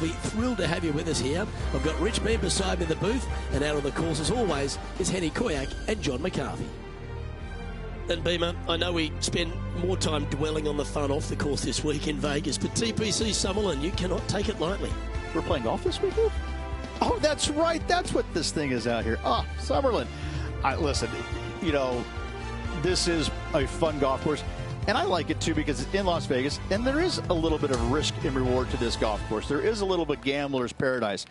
We're thrilled to have you with us here. I've got Rich Bean beside me in the booth, and out on the course as always is Henny Koyak and John McCarthy. And Beamer, I know we spend more time dwelling on the fun off the course this week in Vegas, but TPC Summerlin, you cannot take it lightly. We're playing golf this weekend? Oh, that's right. That's what this thing is out here. Ah, Summerlin. Listen, you know, this is a fun golf course. And I like it, too, because it's in Las Vegas, and there is a little bit of risk and reward to this golf course. There is a little bit gambler's paradise.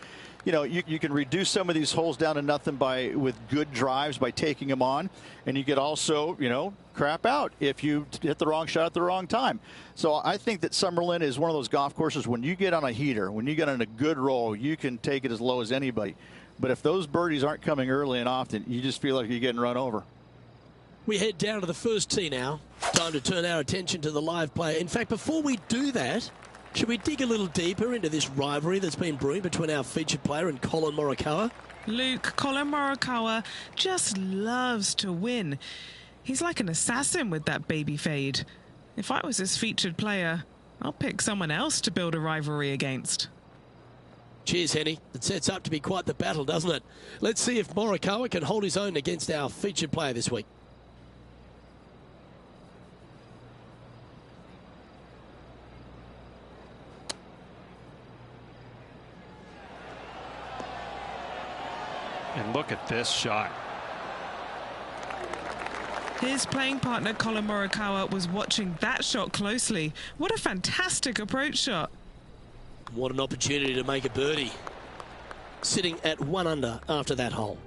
You know, you can reduce some of these holes down to nothing with good drives by taking them on, and you could also, you know, crap out if you hit the wrong shot at the wrong time. So I think that Summerlin is one of those golf courses when you get on a heater, when you get on a good roll, you can take it as low as anybody. But if those birdies aren't coming early and often, you just feel like you're getting run over. We head down to the first tee now. Time to turn our attention to the live player. In fact, before we do that, should we dig a little deeper into this rivalry that's been brewing between our featured player and Collin Morikawa? Luke, Collin Morikawa just loves to win. He's like an assassin with that baby fade. If I was his featured player, I'll pick someone else to build a rivalry against. Cheers, Henny. It sets up to be quite the battle, doesn't it? Let's see if Morikawa can hold his own against our featured player this week. And look at this shot. His playing partner, Collin Morikawa, was watching that shot closely. What a fantastic approach shot. What an opportunity to make a birdie. Sitting at 1 under after that hole.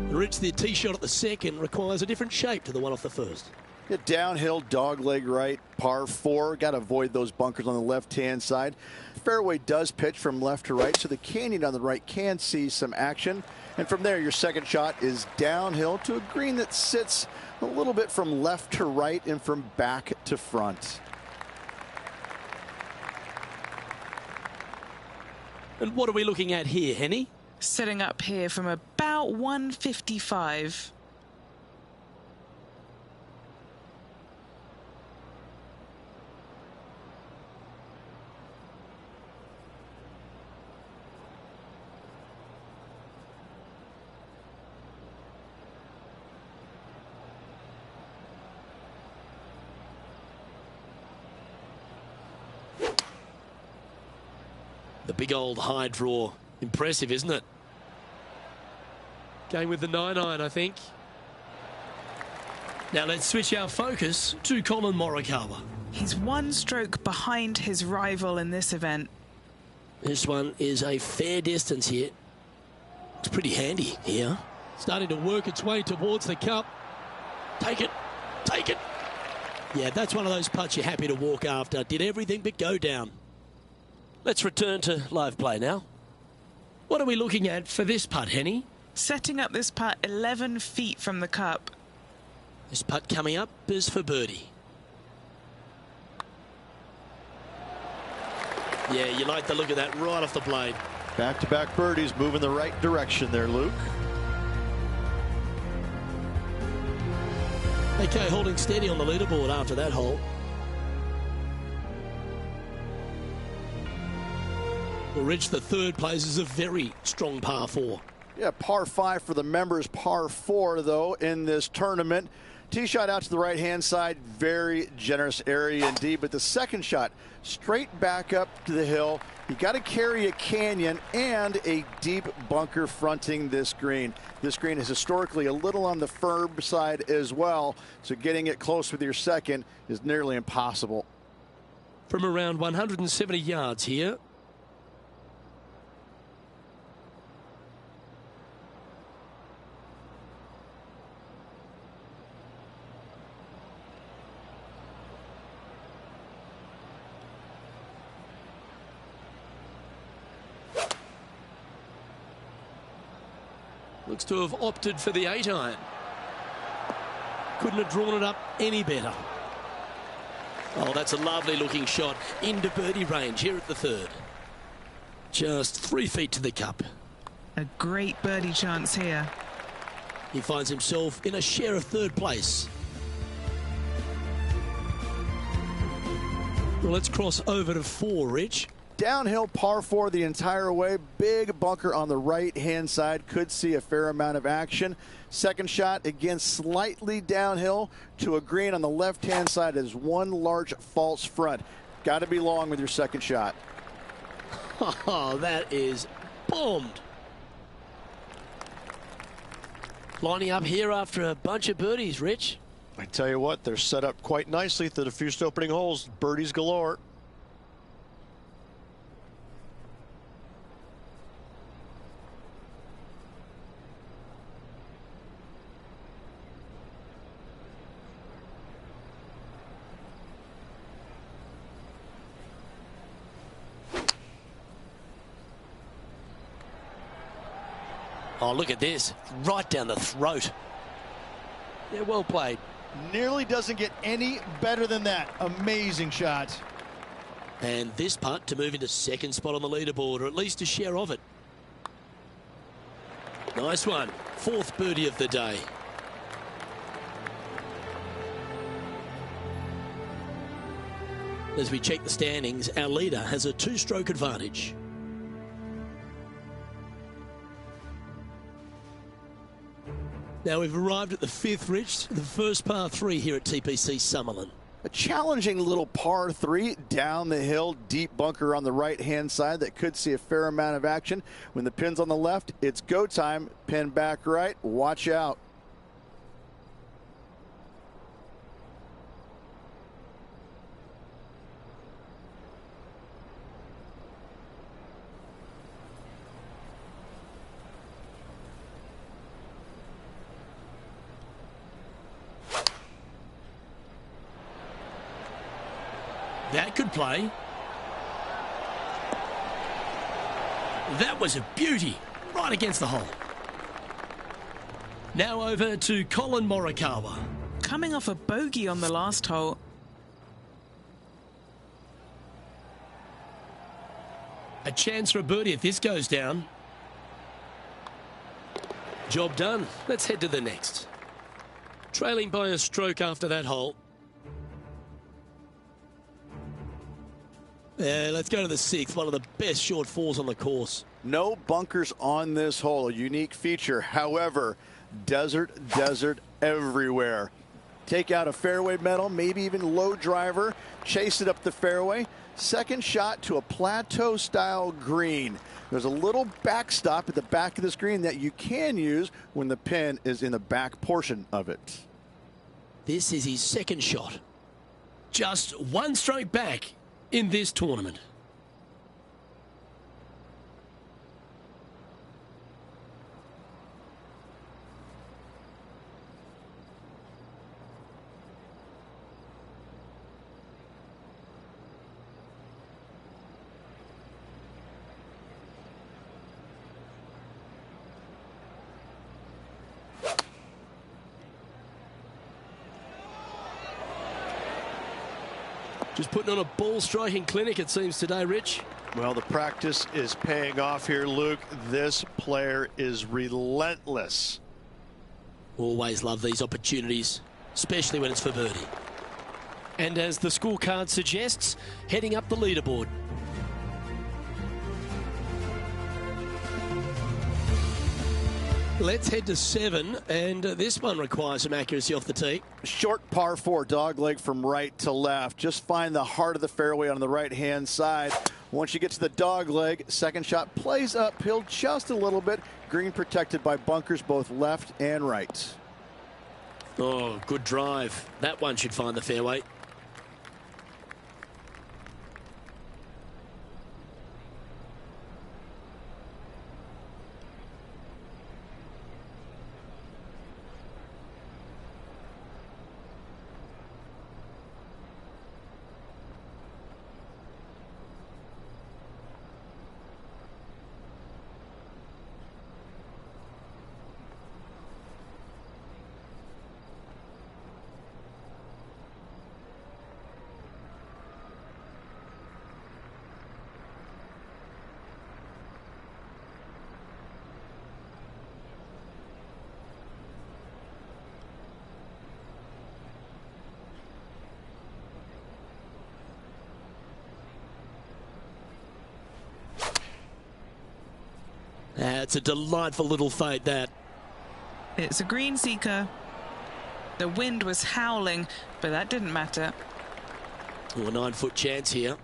Rich, the tee shot at the second requires a different shape to the one off the first. Yeah, downhill, dogleg right, par 4. Got to avoid those bunkers on the left-hand side. Fairway does pitch from left to right, so the canyon on the right can see some action. And from there, your second shot is downhill to a green that sits a little bit from left to right and from back to front. And what are we looking at here, Henny? Setting up here from about 155. The big old high draw. Impressive, isn't it? Going with the 9-iron, I think. Now let's switch our focus to Collin Morikawa. He's 1 stroke behind his rival in this event. This one is a fair distance here. It's pretty handy here. Starting to work its way towards the cup. Take it. Take it. Yeah, that's one of those putts you're happy to walk after. Did everything but go down. Let's return to live play now. What are we looking at for this putt, Henny? Setting up this putt 11 feet from the cup. This putt coming up is for birdie. Yeah, you like the look of that right off the blade. Back-to-back birdies, moving the right direction there, Luke. Okay, holding steady on the leaderboard after that hole. Well, Rich, the third place is a very strong par 4. Yeah, par 5 for the members, par 4, though, in this tournament. Tee shot out to the right-hand side, very generous area indeed. But the second shot, straight back up to the hill. You got to carry a canyon and a deep bunker fronting this green. This green is historically a little on the firm side as well, so getting it close with your second is nearly impossible. From around 170 yards here. Looks to have opted for the 8-iron. Couldn't have drawn it up any better. Oh, that's a lovely looking shot into birdie range here at the third. Just 3 feet to the cup. A great birdie chance here. He finds himself in a share of third place. Well, let's cross over to 4, Rich. Downhill par 4 the entire way. Big bunker on the right-hand side. Could see a fair amount of action. Second shot, again, slightly downhill to a green on the left-hand side. Is one large false front. Got to be long with your second shot. Oh, that is bombed. Lining up here after a bunch of birdies, Rich. I tell you what, they're set up quite nicely through the first opening holes. Birdies galore. Oh, look at this. Right down the throat. Yeah, well played. Nearly doesn't get any better than that. Amazing shot. And this putt to move into second spot on the leaderboard, or at least a share of it. Nice one. Fourth birdie of the day. As we check the standings, our leader has a 2-stroke advantage. Now we've arrived at the 5th, Rich, the first par 3 here at TPC Summerlin. A challenging little par 3 down the hill, deep bunker on the right-hand side that could see a fair amount of action. When the pin's on the left, it's go time. Pin back right. Watch out. That could play. That was a beauty. Right against the hole. Now over to Colin Morikawa. Coming off a bogey on the last hole. A chance for a birdie if this goes down. Job done. Let's head to the next. Trailing by a stroke after that hole. Let's go to the 6th, one of the best short fours on the course. No bunkers on this hole, a unique feature. However, desert everywhere. Take out a fairway metal, maybe even low driver, chase it up the fairway. Second shot to a plateau style green. There's a little backstop at the back of this green that you can use when the pin is in the back portion of it. This is his second shot. Just one stroke back in this tournament. Just putting on a ball striking clinic, it seems, today, Rich. Well, the practice is paying off here, Luke. This player is relentless. Always love these opportunities, especially when it's for birdie. And as the scorecard suggests, heading up the leaderboard. Let's head to 7, and this one requires some accuracy off the tee. Short par 4, dog leg from right to left. Just find the heart of the fairway on the right-hand side. Once you get to the dog leg, second shot plays uphill just a little bit. Green protected by bunkers both left and right. Oh, good drive. That one should find the fairway. It's a delightful little fade, that. It's a green seeker. The wind was howling, but that didn't matter. Oh, a 9-foot chance here.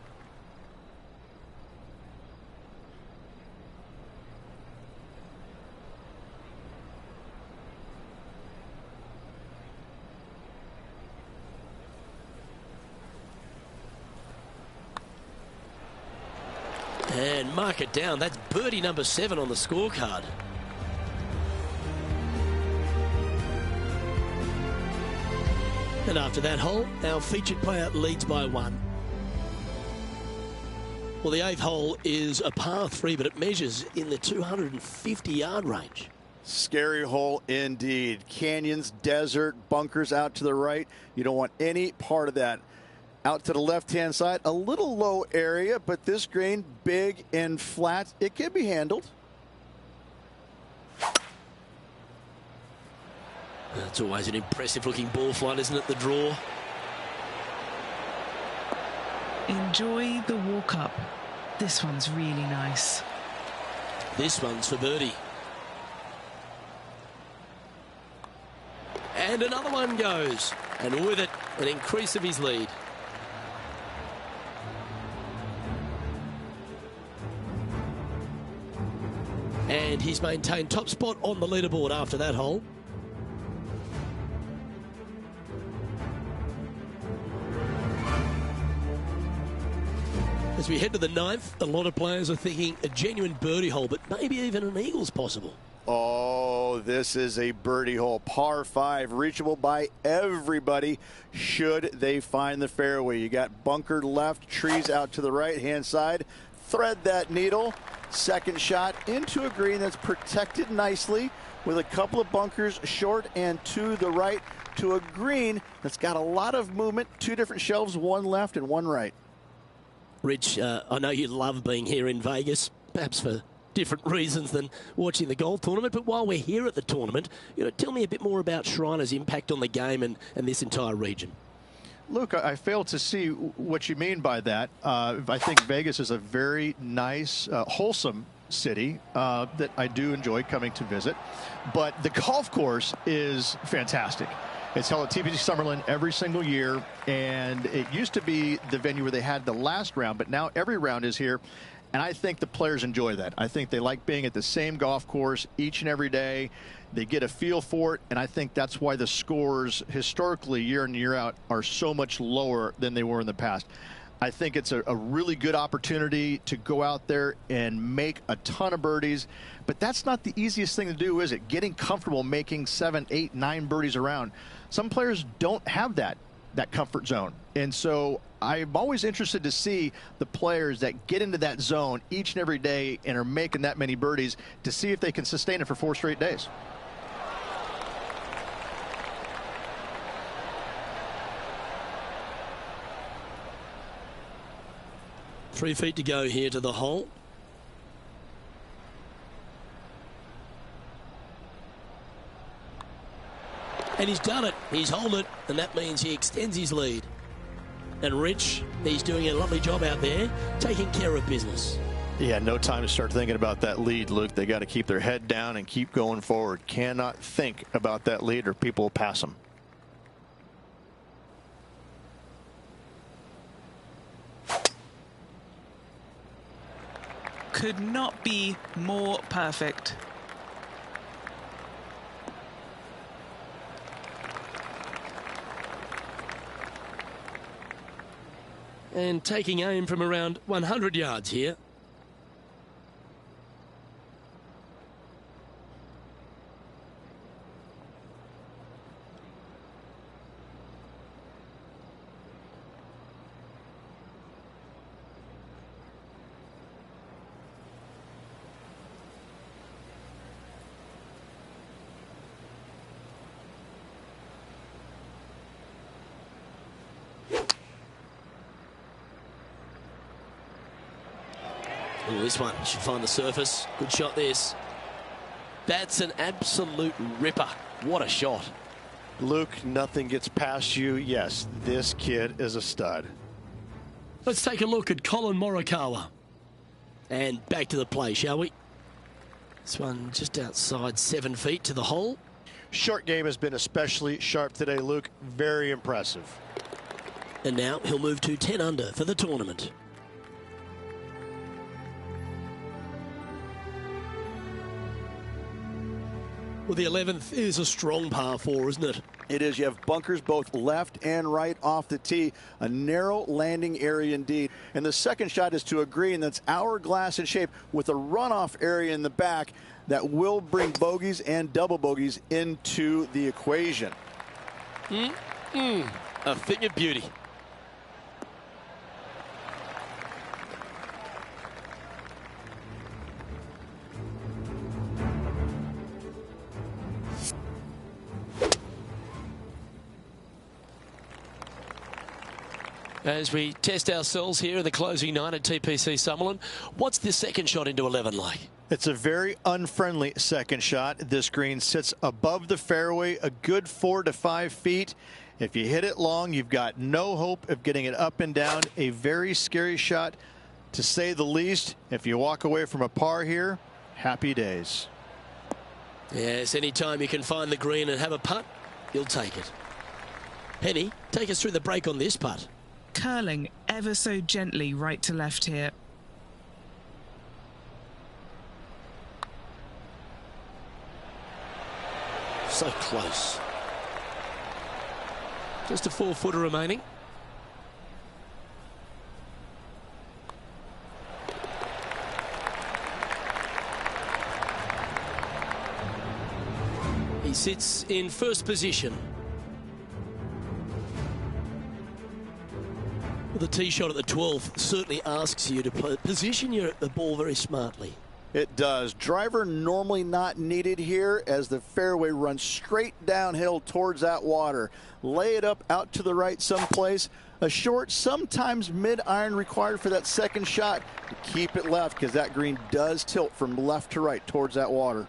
And mark it down. That's birdie number 7 on the scorecard. And after that hole, our featured player leads by 1. Well, the 8th hole is a par 3, but it measures in the 250-yard range. Scary hole indeed. Canyons, desert, bunkers out to the right. You don't want any part of that. Out to the left-hand side, a little low area, but this green, big and flat, it can be handled. That's always an impressive-looking ball flight, isn't it, the draw? Enjoy the walk-up. This one's really nice. This one's for birdie. And another one goes. And with it, an increase of his lead. And he's maintained top spot on the leaderboard after that hole. As we head to the 9th, a lot of players are thinking a genuine birdie hole, but maybe even an eagle's possible. Oh, this is a birdie hole. Par 5, reachable by everybody should they find the fairway. You got bunker left, trees out to the right-hand side. Thread that needle. Second shot into a green that's protected nicely with a couple of bunkers short and to the right to a green that's got a lot of movement. 2 different shelves, 1 left and 1 right. Rich, I know you love being here in Vegas, perhaps for different reasons than watching the golf tournament, but while we're here at the tournament, tell me a bit more about Shriners' impact on the game and this entire region. Luke, I fail to see what you mean by that. I think Vegas is a very nice, wholesome city that I do enjoy coming to visit. But the golf course is fantastic. It's held at TPC Summerlin every single year, and it used to be the venue where they had the last round, but now every round is here. And I think the players enjoy that. I think they like being at the same golf course each and every day. They get a feel for it, and I think that's why the scores historically year in and year out are so much lower than they were in the past. I think it's a really good opportunity to go out there and make a ton of birdies, but that's not the easiest thing to do, is it? Getting comfortable making 7, 8, 9 birdies around. Some players don't have that comfort zone, and so I'm always interested to see the players that get into that zone each and every day and are making that many birdies to see if they can sustain it for 4 straight days. Three feet to go here to the hole. And he's done it. He's holed it, and that means he extends his lead. And Rich, he's doing a lovely job out there, taking care of business. Yeah, no time to start thinking about that lead, Luke. They got to keep their head down and keep going forward. Cannot think about that lead or people will pass them. Could not be more perfect. And taking aim from around 100 yards here. Oh, this one should find the surface. Good shot, this. That's an absolute ripper. What a shot. Luke, nothing gets past you. Yes, this kid is a stud. Let's take a look at Colin Morikawa. And back to the play, shall we? This one just outside 7 feet to the hole. Short game has been especially sharp today, Luke. Very impressive. And now he'll move to 10 under for the tournament. Well, the 11th is a strong par 4, isn't it? It is. You have bunkers both left and right off the tee. A narrow landing area indeed. And the second shot is to a green that's hourglass in shape with a runoff area in the back that will bring bogeys and double bogeys into the equation. A thing of beauty. As we test ourselves here in the closing 9 at TPC Summerlin, what's this second shot into 11 like? It's a very unfriendly second shot. This green sits above the fairway a good 4 to 5 feet. If you hit it long, you've got no hope of getting it up and down. A very scary shot, to say the least. If you walk away from a par here, happy days. Yes, anytime you can find the green and have a putt, you'll take it. Penny, take us through the break on this putt. Curling ever so gently right to left here. So close. Just a 4-footer remaining. He sits in first position. The tee shot at the 12th certainly asks you to position the ball very smartly. It does. Driver normally not needed here as the fairway runs straight downhill towards that water. Lay it up out to the right someplace. A short, sometimes mid-iron required for that second shot. Keep it left because that green does tilt from left to right towards that water.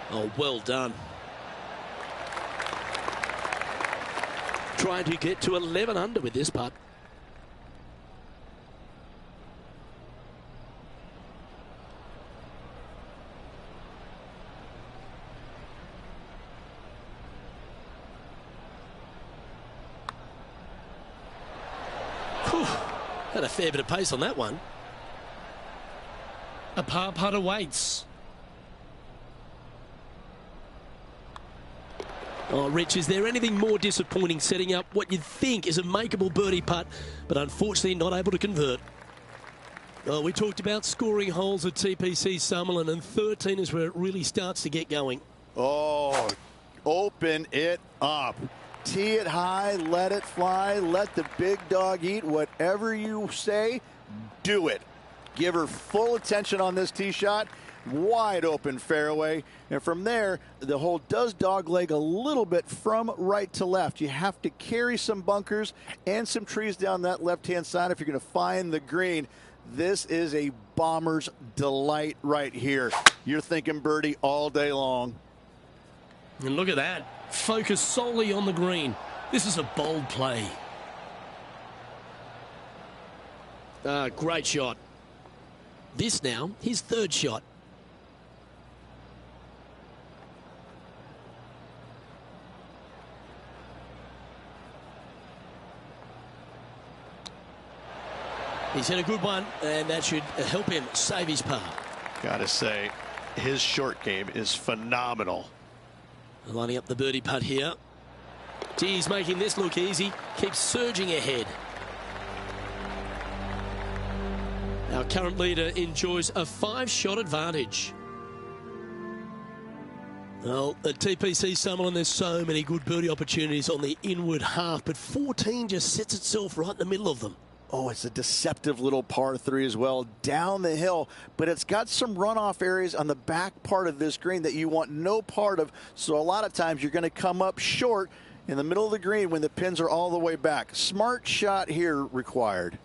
Oh, well done. Trying to get to 11 under with this putt. Whew. Had a fair bit of pace on that one. A par putt awaits. Oh, Rich, is there anything more disappointing setting up what you'd think is a makeable birdie putt, but unfortunately not able to convert? Oh, we talked about scoring holes at TPC Summerlin, and 13 is where it really starts to get going. Oh, open it up. Tee it high, let it fly, let the big dog eat. Whatever you say, do it. Give her full attention on this tee shot. Wide open fairway, and from there the hole does dogleg a little bit from right to left. You have to carry some bunkers and some trees down that left-hand side if you're going to find the green. This is a bomber's delight right here. You're thinking birdie all day long. And look at that, focus solely on the green. This is a bold play. Great shot. This now his third shot. He's hit a good one, and that should help him save his par. Gotta say, his short game is phenomenal. Lining up the birdie putt here. He's making this look easy. Keeps surging ahead. Our current leader enjoys a 5-shot advantage. Well, at TPC Summerlin, there's so many good birdie opportunities on the inward half, but 14 just sets itself right in the middle of them. Oh, it's a deceptive little par 3 as well, down the hill, but it's got some runoff areas on the back part of this green that you want no part of, so a lot of times you're going to come up short in the middle of the green when the pins are all the way back. Smart shot here required.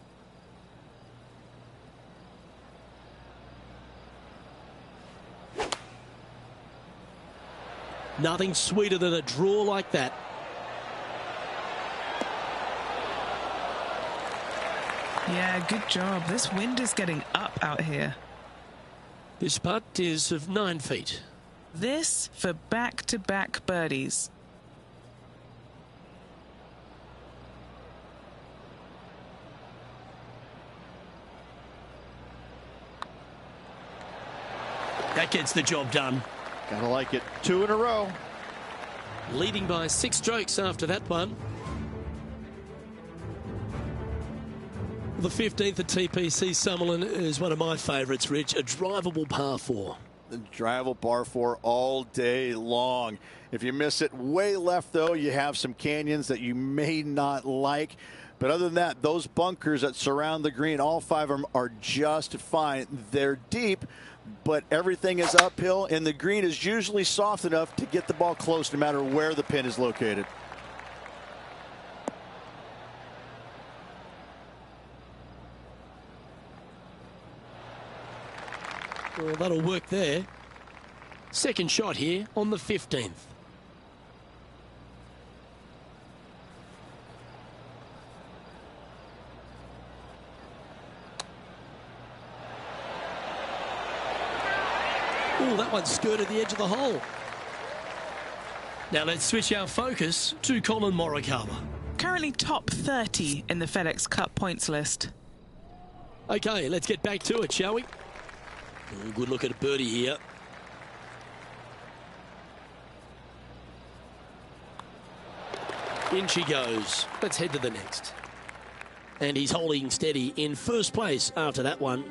Nothing sweeter than a draw like that. Yeah, good job. This wind is getting up out here. This putt is of 9 feet. This for back-to-back birdies. That gets the job done. Gotta like it. 2 in a row. Leading by 6 strokes after that one. The 15th at TPC Summerlin is one of my favourites, Rich. A drivable par 4. The drivable par 4 all day long. If you miss it way left, though, you have some canyons that you may not like. But other than that, those bunkers that surround the green, all 5 of them are just fine. They're deep, but everything is uphill, and the green is usually soft enough to get the ball close no matter where the pin is located. Well, that'll work there. Second shot here on the 15th. Oh, that one skirted the edge of the hole. Now let's switch our focus to Collin Morikawa. Currently top 30 in the FedEx Cup points list. Okay, let's get back to it, shall we? Good look at a birdie here. In she goes. Let's head to the next. And he's holding steady in first place after that one.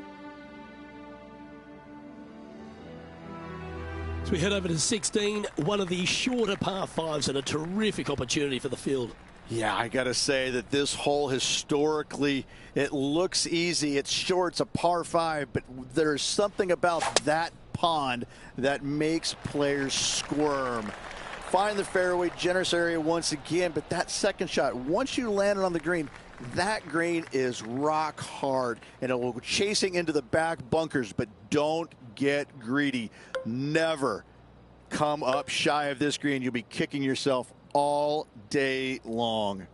So we head over to 16, one of the shorter par 5s and a terrific opportunity for the field. Yeah, I got to say that this hole historically, it looks easy. It's short, it's a par 5, but there's something about that pond that makes players squirm. Find the fairway, generous area once again, but that second shot, once you land it on the green, that green is rock hard, and it will go chasing into the back bunkers, but don't get greedy. Never come up shy of this green. You'll be kicking yourself all day long.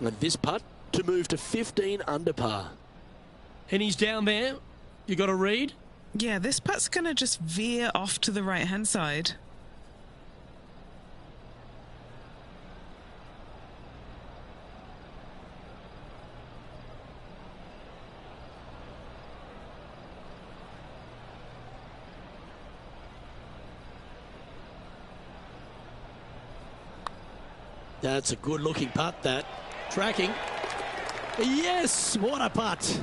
And this putt to move to 15 under par. And he's down there. You got to read? Yeah, this putt's going to just veer off to the right-hand side. That's a good-looking putt, that. Tracking. Yes, what a putt.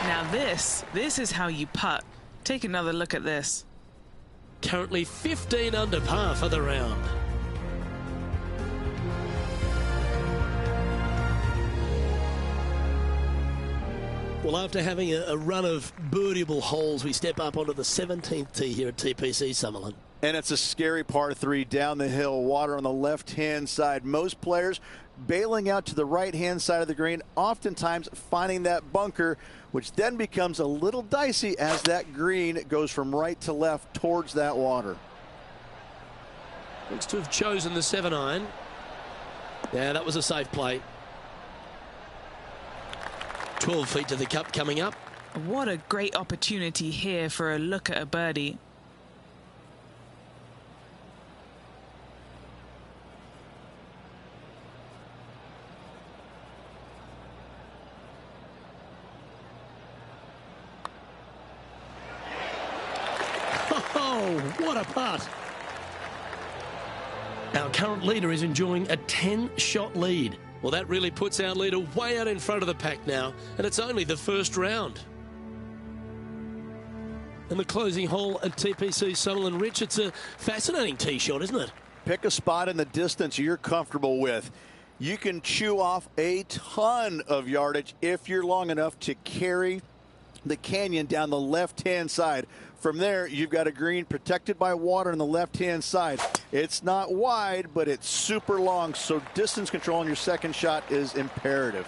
Now this is how you putt. Take another look at this. Currently 15 under par for the round. Well, after having a run of birdieable holes, we step up onto the 17th tee here at TPC Summerlin. And it's a scary par 3 down the hill, water on the left-hand side. Most players bailing out to the right-hand side of the green, oftentimes finding that bunker, which then becomes a little dicey as that green goes from right to left towards that water. Looks to have chosen the 7-iron. Yeah, that was a safe play. 12 feet to the cup coming up. What a great opportunity here for a look at a birdie. Oh, what a putt. Our current leader is enjoying a 10-shot lead. Well, that really puts our leader way out in front of the pack now, and it's only the first round. And the closing hole at TPC Summerlin, Rich, it's a fascinating tee shot, isn't it? Pick a spot in the distance you're comfortable with. You can chew off a ton of yardage if you're long enough to carry the canyon down the left-hand side. From there, you've got a green protected by water on the left-hand side. It's not wide, but it's super long, so distance control on your second shot is imperative.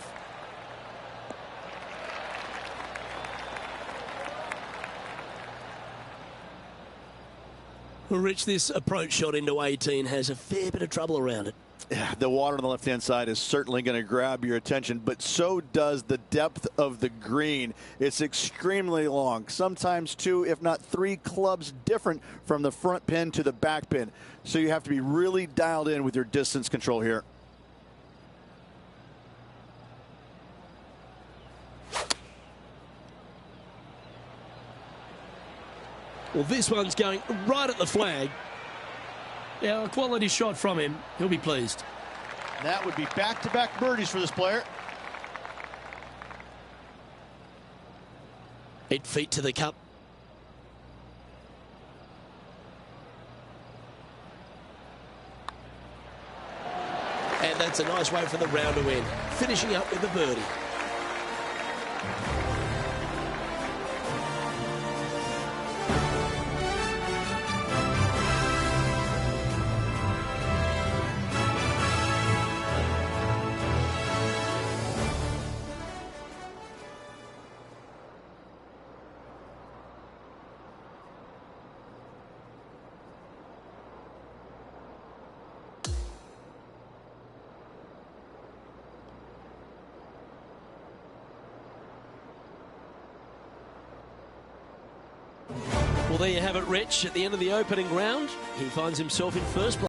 Well, Rich, this approach shot into 18 has a fair bit of trouble around it. The water on the left-hand side is certainly going to grab your attention, but so does the depth of the green. It's extremely long, sometimes 2, if not 3 clubs different from the front pin to the back pin. So you have to be really dialed in with your distance control here. Well, this one's going right at the flag. Yeah, a quality shot from him. He'll be pleased. That would be back-to-back birdies for this player. 8 feet to the cup. And that's a nice way for the round to end. Finishing up with a birdie. Well, there you have it, Rich. At the end of the opening round, he finds himself in first place.